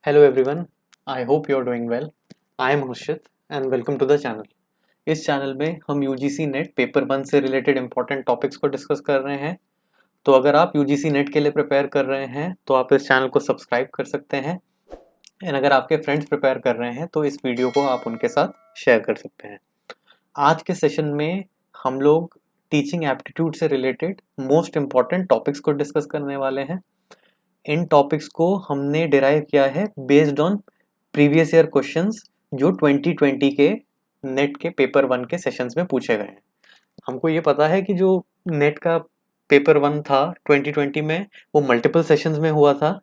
Hello everyone, I hope you are doing well. I am Hurshit and welcome to the channel. इस channel में हम UGC net paper 1 से related important topics को discuss कर रहे हैं। तो अगर आप UGC नेट के लिए प्रिपेयर कर रहे हैं तो आप इस चैनल को सब्सक्राइब कर सकते हैं एंड अगर आपके फ्रेंड्स प्रिपेयर कर रहे हैं तो इस वीडियो को आप उनके साथ शेयर कर सकते हैं। आज के सेशन में हम लोग टीचिंग एप्टीट्यूड से रिलेटेड मोस्ट इम्पॉर्टेंट टॉपिक्स को डिस्कस करने वाले हैं। इन टॉपिक्स को हमने डिराइव किया है based on previous year questions जो 2020 के नेट के पेपर 1 के सेशंस में पूछे गए हैं। हमको ये पता है कि जो नेट का पेपर 1 था 2020 में वो मल्टीपल सेशंस में हुआ था।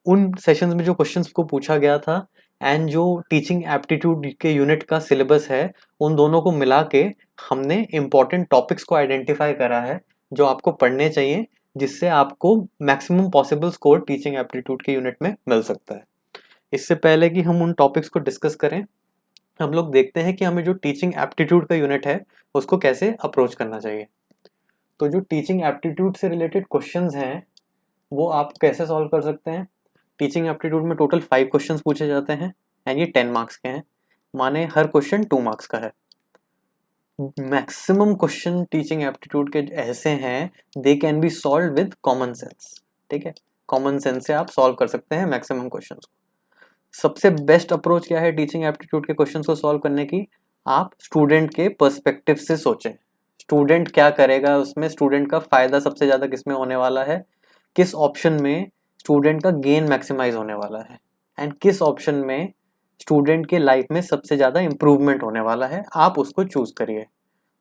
उन सेशंस में जो क्वेश्चंस को पूछा गया था एंड जो टीचिंग एप्टीट्यूड के यूनिट का सिलेबस है उन दोनों को मिला के हमने इम्पॉर्टेंट टॉपिक्स को आइडेंटिफाई करा है जो आपको पढ़ने चाहिए, जिससे आपको maximum possible score teaching aptitude के यूनिट में मिल सकता है। इससे पहले कि हम उन टॉपिक्स को डिस्कस करें, हम लोग देखते हैं कि हमें जो टीचिंग एप्टीट्यूड का यूनिट है उसको कैसे अप्रोच करना चाहिए। तो जो टीचिंग एप्टीट्यूड से रिलेटेड क्वेश्चंस हैं वो आप कैसे सॉल्व कर सकते हैं। टीचिंग एप्टीट्यूड में टोटल 5 क्वेश्चंस पूछे जाते हैं एंड ये 10 मार्क्स के हैं, माने हर क्वेश्चन 2 मार्क्स का है। मैक्सिमम क्वेश्चन टीचिंग एप्टीट्यूड के ऐसे हैं they can be solve with common sense. ठीक है, कॉमन सेंस से आप सॉल्व कर सकते हैं मैक्सिमम क्वेश्चंस को। सबसे बेस्ट अप्रोच क्या है टीचिंग एप्टीट्यूड के क्वेश्चंस को सॉल्व करने की? आप स्टूडेंट के पर्सपेक्टिव से सोचें। स्टूडेंट क्या करेगा उसमें, स्टूडेंट का फायदा सबसे ज्यादा किसमें होने वाला है, किस ऑप्शन में स्टूडेंट का गेन मैक्सिमाइज होने वाला है एंड किस ऑप्शन में स्टूडेंट के लाइफ में सबसे ज़्यादा इम्प्रूवमेंट होने वाला है, आप उसको चूज़ करिए।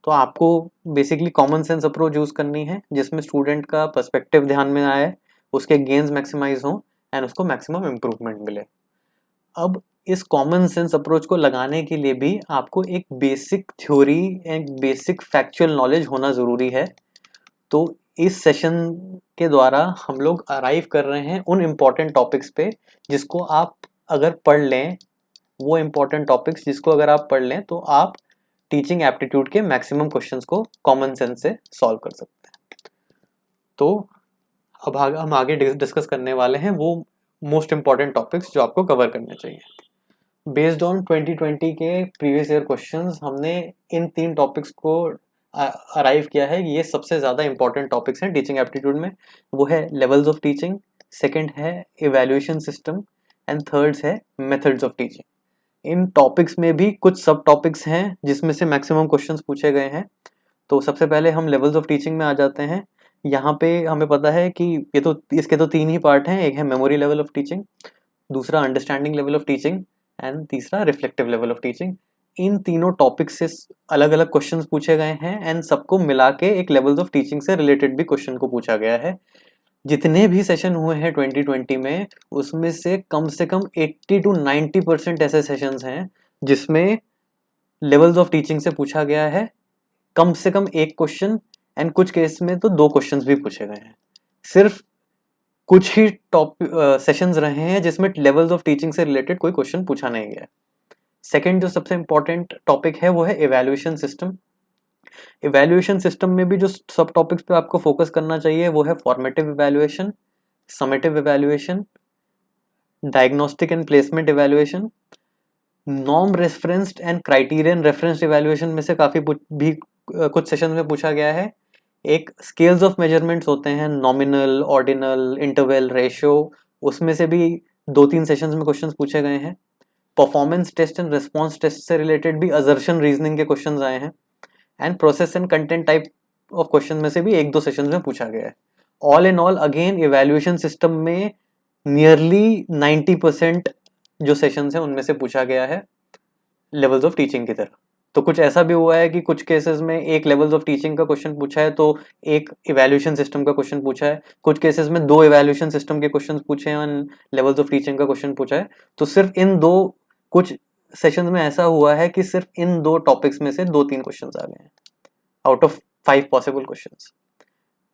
तो आपको basically common sense approach use करनी है जिसमें स्टूडेंट का पर्सपेक्टिव ध्यान में आए, उसके गेन्स मैक्सिमाइज हों एंड उसको मैक्सिमम इम्प्रूवमेंट मिले। अब इस कॉमन सेंस अप्रोच को लगाने के लिए भी आपको एक बेसिक थ्योरी, एक बेसिक फैक्चुअल नॉलेज होना ज़रूरी है। तो इस सेशन के द्वारा हम लोग अराइव कर रहे हैं उन इम्पॉर्टेंट टॉपिक्स पे जिसको आप अगर पढ़ लें, वो इम्पॉर्टेंट टॉपिक्स जिसको अगर आप पढ़ लें तो आप टीचिंग एप्टीट्यूड के मैक्सिमम क्वेश्चंस को कॉमन सेंस से सॉल्व कर सकते हैं। तो अब हम आगे डिस्कस करने वाले हैं वो मोस्ट इम्पॉर्टेंट टॉपिक्स जो आपको कवर करने चाहिए। बेस्ड ऑन 2020 के प्रीवियस ईयर क्वेश्चंस हमने इन 3 टॉपिक्स को अराइव किया है। ये सबसे ज़्यादा इंपॉर्टेंट टॉपिक्स हैं टीचिंग एप्टीट्यूड में। वो है लेवल्स ऑफ टीचिंग, सेकंड है इवैल्यूएशन सिस्टम एंड थर्ड है methods of teaching. In topics में भी कुछ सब टॉपिक्स हैं जिसमें से मैक्सिमम क्वेश्चंस पूछे गए हैं। तो सबसे पहले हम लेवल्स ऑफ टीचिंग में आ जाते हैं। यहाँ पे हमें पता है कि इसके तो 3 ही पार्ट हैं। एक है मेमोरी लेवल ऑफ टीचिंग, दूसरा understanding level of teaching and तीसरा रिफ्लेक्टिव लेवल ऑफ टीचिंग। इन तीनों टॉपिक से अलग अलग क्वेश्चंस पूछे गए हैं एंड सबको मिला के एक लेवल्स ऑफ टीचिंग से रिलेटेड भी क्वेश्चन को पूछा गया है। जितने भी सेशन हुए हैं 2020 में उसमें से कम 80 to 90% ऐसे सेशंस हैं जिसमें लेवल्स ऑफ टीचिंग से पूछा गया है कम से कम एक क्वेश्चन एंड कुछ केस में तो 2 क्वेश्चंस भी पूछे गए हैं। सिर्फ कुछ ही सेशंस रहे हैं जिसमें लेवल्स ऑफ टीचिंग से रिलेटेड कोई क्वेश्चन पूछा नहीं गया। सेकंड जो सबसे इंपॉर्टेंट टॉपिक है वो है इवैल्यूएशन सिस्टम। इवैल्यूएशन सिस्टम में भी जो सब टॉपिक्स पे आपको फोकस करना चाहिए वो है formative evaluation, summative evaluation, diagnostic and placement evaluation, norm referenced and criterion referenced evaluation में से काफ़ी भी कुछ सेशन में पूछा गया है। एक स्केल्स ऑफ मेजरमेंट्स होते हैं, नॉमिनल, ऑर्डिनल, इंटरवल, रेशियो, उसमें से भी 2-3 सेशंस में क्वेश्चंस पूछे गए हैं। Performance test and response test से रिलेटेड भी असर्शन रीजनिंग के क्वेश्चंस आए हैं and process and content type of question में से भी 1-2 सेशंस में पूछा गया है। All in all again evaluation system में नियरली 90% जो सेशंस हैं उनमें से पूछा गया है लेवल्स ऑफ टीचिंग की तरह। तो कुछ ऐसा भी हुआ है कि कुछ केसेस में एक लेवल्स ऑफ टीचिंग का क्वेश्चन पूछा है तो एक इवैल्यूएशन सिस्टम का क्वेश्चन पूछा है, कुछ केसेस में 2 इवैल्यूएशन सिस्टम के क्वेश्चन पूछे हैं और लेवल्स ऑफ टीचिंग का क्वेश्चन पूछा है। तो सिर्फ इन 2 कुछ सेशंस में ऐसा हुआ है कि सिर्फ इन 2 टॉपिक्स में से 2-3 क्वेश्चंस आ गए हैं out of 5 possible questions.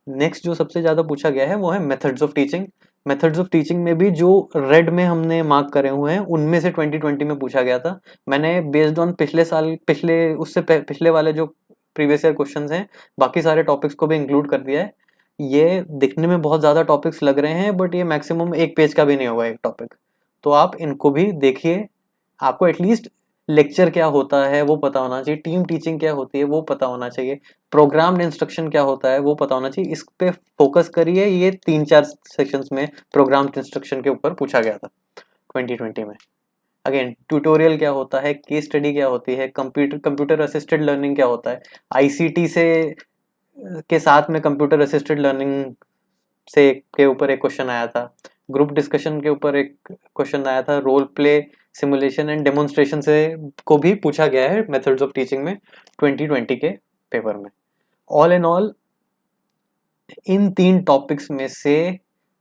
Next जो सबसे ज्यादा पूछा गया है वो है methods of teaching. Methods of teaching में भी जो रेड में हमने मार्क करे हुए हैं उनमें से 2020 में पूछा गया था। मैंने बेस्ड ऑन पिछले वाले जो प्रीवियस ईयर क्वेश्चंस हैं बाकी सारे टॉपिक्स को भी इंक्लूड कर दिया है। ये दिखने में बहुत ज़्यादा टॉपिक्स लग रहे हैं बट ये मैक्सिमम 1 पेज का भी नहीं होगा एक टॉपिक। तो आप इनको भी देखिए। आपको एटलीस्ट लेक्चर क्या होता है वो पता होना चाहिए, टीम टीचिंग क्या होती है वो पता होना चाहिए, प्रोग्राम्ड इंस्ट्रक्शन क्या होता है वो पता होना चाहिए। इस पे फोकस करिए। ये 3-4 सेक्शंस में प्रोग्राम्ड इंस्ट्रक्शन के ऊपर पूछा गया था 2020 में। अगेन ट्यूटोरियल क्या होता है, केस स्टडी क्या होती है, कंप्यूटर असिस्टेड लर्निंग क्या होता है, आईसीटी से के साथ में कंप्यूटर असिस्टेड लर्निंग से के ऊपर एक क्वेश्चन आया था, ग्रुप डिस्कशन के ऊपर एक क्वेश्चन आया था, role play simulation and demonstration से को भी पूछा गया है मेथड्स ऑफ टीचिंग में 2020 के पेपर में। All in all in 3 topics में से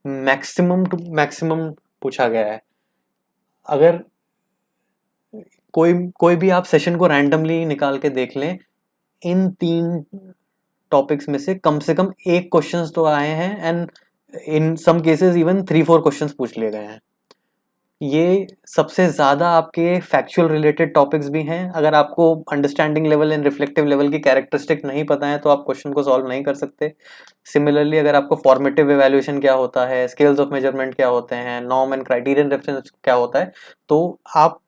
मैक्सिमम टू मैक्सिमम पूछा गया है। अगर कोई भी आप सेशन को रैंडमली निकाल के देख लें, इन 3 टॉपिक्स में से कम एक क्वेश्चंस तो आए हैं and in some cases even 3-4 questions पूछ लिए गए हैं। ये सबसे ज़्यादा आपके फैक्चुअल रिलेटेड टॉपिक्स भी हैं। अगर आपको understanding level and reflective level की कैरेक्टरिस्टिक नहीं पता है तो आप क्वेश्चन को सॉल्व नहीं कर सकते। सिमिलरली अगर आपको फॉर्मेटिव एवेल्यूएशन क्या होता है, स्केल्स ऑफ मेजरमेंट क्या होते हैं, नॉर्म एंड क्राइटेरियन रेफरेंस क्या होता है, तो आप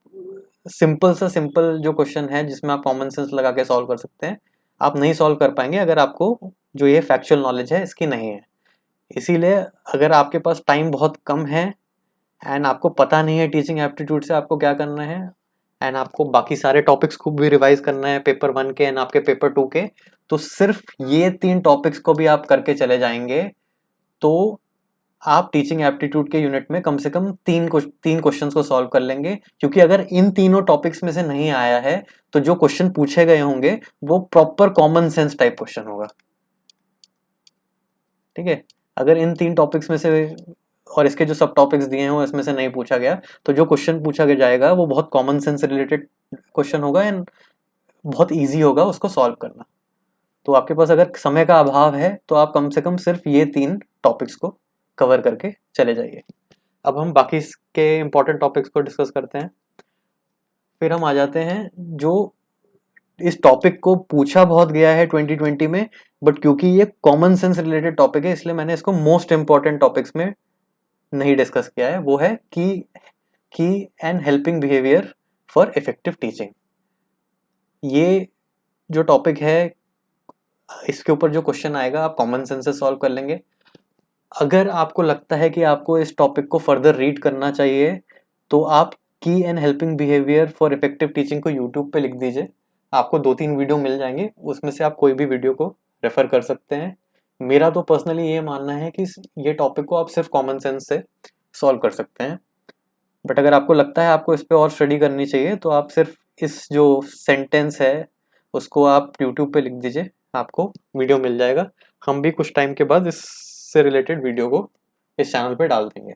सिंपल जो क्वेश्चन है जिसमें आप कॉमन सेंस लगा के सॉल्व कर सकते हैं, आप नहीं सॉल्व कर पाएंगे अगर आपको जो ये फैक्चुअल नॉलेज है इसकी नहीं है। इसीलिए अगर आपके पास टाइम बहुत कम है एंड आपको पता नहीं है टीचिंग एप्टीट्यूड से आपको क्या करना है, एंड आपको बाकी सारे टॉपिक्स को भी रिवाइज करना है पेपर 1 के एंड आपके पेपर 2 के, तो सिर्फ ये 3 टॉपिक्स को भी आप करके चले जाएंगे तो आप टीचिंग एप्टीट्यूड के यूनिट में कम से कम 3 क्वेश्चंस को सॉल्व कर लेंगे। क्योंकि अगर इन तीनों टॉपिक्स में से नहीं आया है तो जो क्वेश्चन पूछे गए होंगे वो proper common sense type question होगा। ठीक है, अगर इन 3 टॉपिक्स में से और इसके जो सब टॉपिक्स दिए हैं इसमें से नहीं पूछा गया तो जो क्वेश्चन पूछा गया जाएगा वो बहुत कॉमन सेंस रिलेटेड क्वेश्चन होगा एंड बहुत इजी होगा उसको सॉल्व करना। तो आपके पास अगर समय का अभाव है तो आप कम से कम सिर्फ ये 3 टॉपिक्स को कवर करके चले जाइए। अब हम बाकी के इंपॉर्टेंट टॉपिक्स को डिस्कस करते हैं। फिर हम आ जाते हैं जो इस टॉपिक को पूछा बहुत गया है 2020 में, बट क्योंकि ये कॉमन सेंस रिलेटेड टॉपिक है इसलिए मैंने इसको मोस्ट इंपॉर्टेंट टॉपिक्स में नहीं डिस्कस किया है। वो है की and helping behaviour for effective teaching. ये जो टॉपिक है इसके ऊपर जो क्वेश्चन आएगा आप कॉमन सेंस से सॉल्व कर लेंगे। अगर आपको लगता है कि आपको इस टॉपिक को फर्दर रीड करना चाहिए तो आप की and helping behaviour for effective teaching को यूट्यूब पे लिख दीजिए, आपको 2-3 वीडियो मिल जाएंगे, उसमें से आप कोई भी वीडियो को रेफर कर सकते हैं। मेरा तो पर्सनली ये मानना है कि ये टॉपिक को आप सिर्फ कॉमन सेंस से सॉल्व कर सकते हैं, बट अगर आपको लगता है आपको इस पर और स्टडी करनी चाहिए तो आप सिर्फ इस जो सेंटेंस है उसको आप यूट्यूब पे लिख दीजिए, आपको वीडियो मिल जाएगा। हम भी कुछ टाइम के बाद इससे रिलेटेड वीडियो को इस चैनल पे डाल देंगे।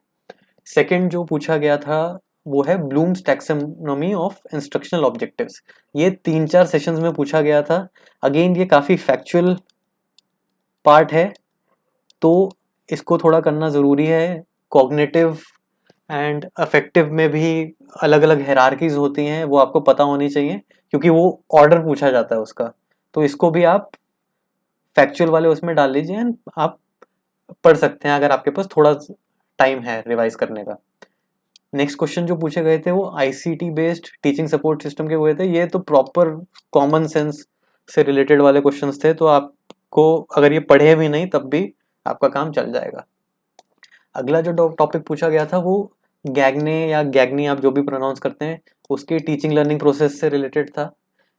सेकंड जो पूछा गया था वो है Bloom's taxonomy of instructional objectives. ये 3-4 सेशंस में पूछा गया था। अगेन ये काफ़ी फैक्चुअल पार्ट है तो इसको थोड़ा करना ज़रूरी है। कॉग्निटिव एंड अफेक्टिव में भी अलग अलग हायरार्कीज होती हैं, वो आपको पता होनी चाहिए क्योंकि वो ऑर्डर पूछा जाता है उसका। तो इसको भी आप फैक्चुअल वाले उसमें डाल लीजिए एंड आप पढ़ सकते हैं अगर आपके पास थोड़ा टाइम है रिवाइज करने का। नेक्स्ट क्वेश्चन जो पूछे गए थे वो ICT based teaching support system के हुए थे। ये तो प्रॉपर कॉमन सेंस से रिलेटेड वाले क्वेश्चंस थे, तो आपको अगर ये पढ़े भी नहीं तब भी आपका काम चल जाएगा। अगला जो टॉपिक पूछा गया था वो गैगने या गैगनी आप जो भी प्रोनाउंस करते हैं उसके टीचिंग लर्निंग प्रोसेस से रिलेटेड था।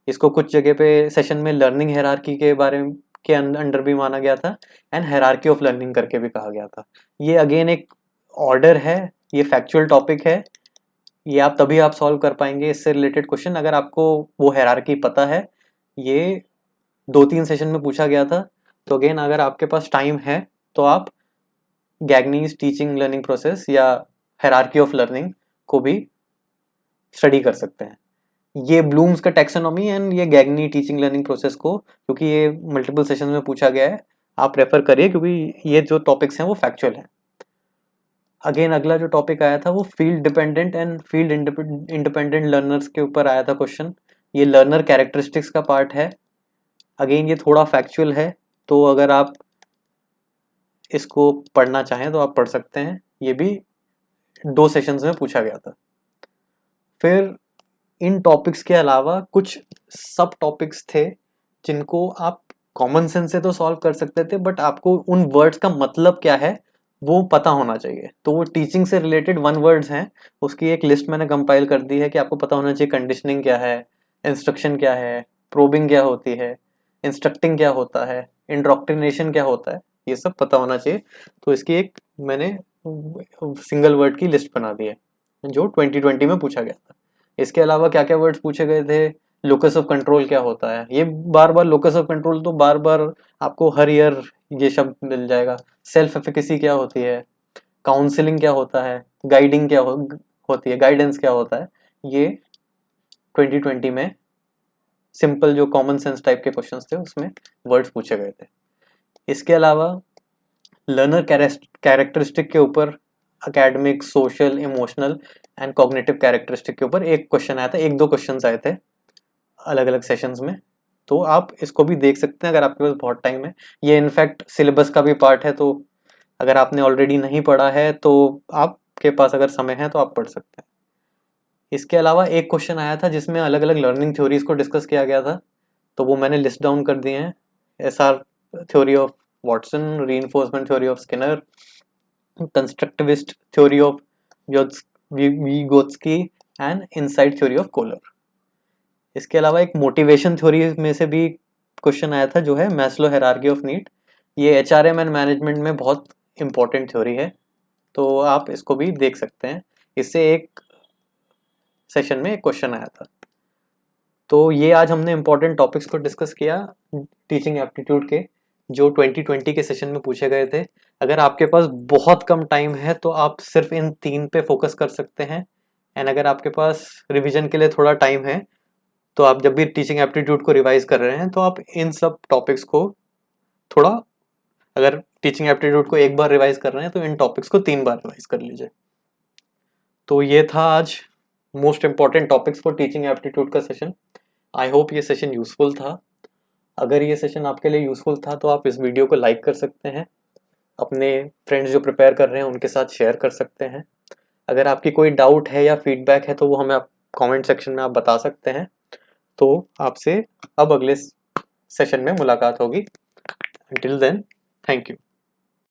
इसको कुछ जगह पे सेशन में लर्निंग हायरार्की के बारे में के अंडर भी माना गया था एंड हायरार्की ऑफ लर्निंग करके भी कहा गया था। ये अगेन एक ऑर्डर है, ये फैक्चुअल टॉपिक है, ये आप तभी आप सॉल्व कर पाएंगे इससे रिलेटेड क्वेश्चन अगर आपको वो हायरार्की पता है। ये 2-3 सेशन में पूछा गया था। तो अगेन अगर आपके पास टाइम है तो आप गैगनीज टीचिंग लर्निंग प्रोसेस या हायरार्की ऑफ लर्निंग को भी स्टडी कर सकते हैं। ये ब्लूम्स का टैक्सोनॉमी एंड ये गैगनी टीचिंग लर्निंग प्रोसेस को, क्योंकि ये मल्टीपल सेशन में पूछा गया है, आप रेफर करिए क्योंकि ये जो टॉपिक्स हैं वो फैक्चुअल हैं। अगेन अगला जो टॉपिक आया था वो field dependent and field independent learners के ऊपर आया था क्वेश्चन। ये लर्नर कैरेक्टरिस्टिक्स का पार्ट है। अगेन ये थोड़ा फैक्चुअल है तो अगर आप इसको पढ़ना चाहें तो आप पढ़ सकते हैं। ये भी 2 सेशंस में पूछा गया था। फिर इन टॉपिक्स के अलावा कुछ सब टॉपिक्स थे जिनको आप कॉमन सेंस से तो सॉल्व कर सकते थे, बट आपको उन वर्ड्स का मतलब क्या है वो पता होना चाहिए। तो वो टीचिंग से रिलेटेड 1 वर्ड्स हैं, उसकी एक लिस्ट मैंने कंपाइल कर दी है कि आपको पता होना चाहिए कंडीशनिंग क्या है, इंस्ट्रक्शन क्या है, प्रोबिंग क्या होती है, इंस्ट्रक्टिंग क्या होता है, इंड्रोक्ट्रिनेशन क्या होता है, ये सब पता होना चाहिए। तो इसकी एक मैंने सिंगल वर्ड की लिस्ट बना दी है जो 2020 में पूछा गया था। इसके अलावा क्या क्या वर्ड्स पूछे गए थे, लोकस ऑफ कंट्रोल क्या होता है, ये बार बार लोकस ऑफ कंट्रोल तो बार बार आपको हर ईयर ये शब्द मिल जाएगा। सेल्फ एफिकेसी क्या होती है, काउंसलिंग क्या होता है, गाइडिंग क्या होती है, गाइडेंस क्या होता है, ये 2020 में सिंपल जो कॉमन सेंस टाइप के क्वेश्चंस थे उसमें वर्ड्स पूछे गए थे। इसके अलावा लर्नर कैरेक्टरिस्टिक के ऊपर academic, social, emotional and cognitive characteristic के ऊपर एक क्वेश्चन आया था, 1-2 क्वेश्चंस आए थे अलग अलग सेशंस में। तो आप इसको भी देख सकते हैं अगर आपके पास बहुत टाइम है। ये इनफैक्ट सिलेबस का भी पार्ट है, तो अगर आपने ऑलरेडी नहीं पढ़ा है तो आपके पास अगर समय है तो आप पढ़ सकते हैं। इसके अलावा एक क्वेश्चन आया था जिसमें अलग अलग लर्निंग थ्योरीज को डिस्कस किया गया था, तो वो मैंने लिस्ट डाउन कर दिए हैं। SR theory of Watson, reinforcement theory of Skinner, constructivist theory of Vygotsky and insight theory of Kohler. इसके अलावा एक मोटिवेशन थ्योरी में से भी क्वेश्चन आया था जो है मैस्लो हायरार्की ऑफ नीड। ये एचआरएम एंड मैनेजमेंट में बहुत इंपॉर्टेंट थ्योरी है, तो आप इसको भी देख सकते हैं। इससे एक सेशन में एक क्वेश्चन आया था। तो ये आज हमने इंपॉर्टेंट टॉपिक्स को डिस्कस किया टीचिंग एप्टीट्यूड के, जो 2020 के सेशन में पूछे गए थे। अगर आपके पास बहुत कम टाइम है तो आप सिर्फ इन 3 पे फोकस कर सकते हैं, एंड अगर आपके पास रिवीजन के लिए थोड़ा टाइम है तो आप जब भी टीचिंग एप्टीट्यूड को रिवाइज कर रहे हैं तो आप इन सब टॉपिक्स को थोड़ा, अगर टीचिंग एप्टीट्यूड को एक बार रिवाइज कर रहे हैं तो इन टॉपिक्स को 3 बार रिवाइज कर लीजिए। तो ये था आज most important topics for teaching aptitude का सेशन। आई होप ये सेशन यूजफुल था। अगर ये सेशन आपके लिए यूजफुल था तो आप इस वीडियो को लाइक कर सकते हैं, अपने फ्रेंड्स जो प्रिपेयर कर रहे हैं उनके साथ शेयर कर सकते हैं। अगर आपकी कोई डाउट है या फीडबैक है तो वो हमें आप कमेंट सेक्शन में आप बता सकते हैं। तो आपसे अब अगले सेशन में मुलाकात होगी। Until then, thank you.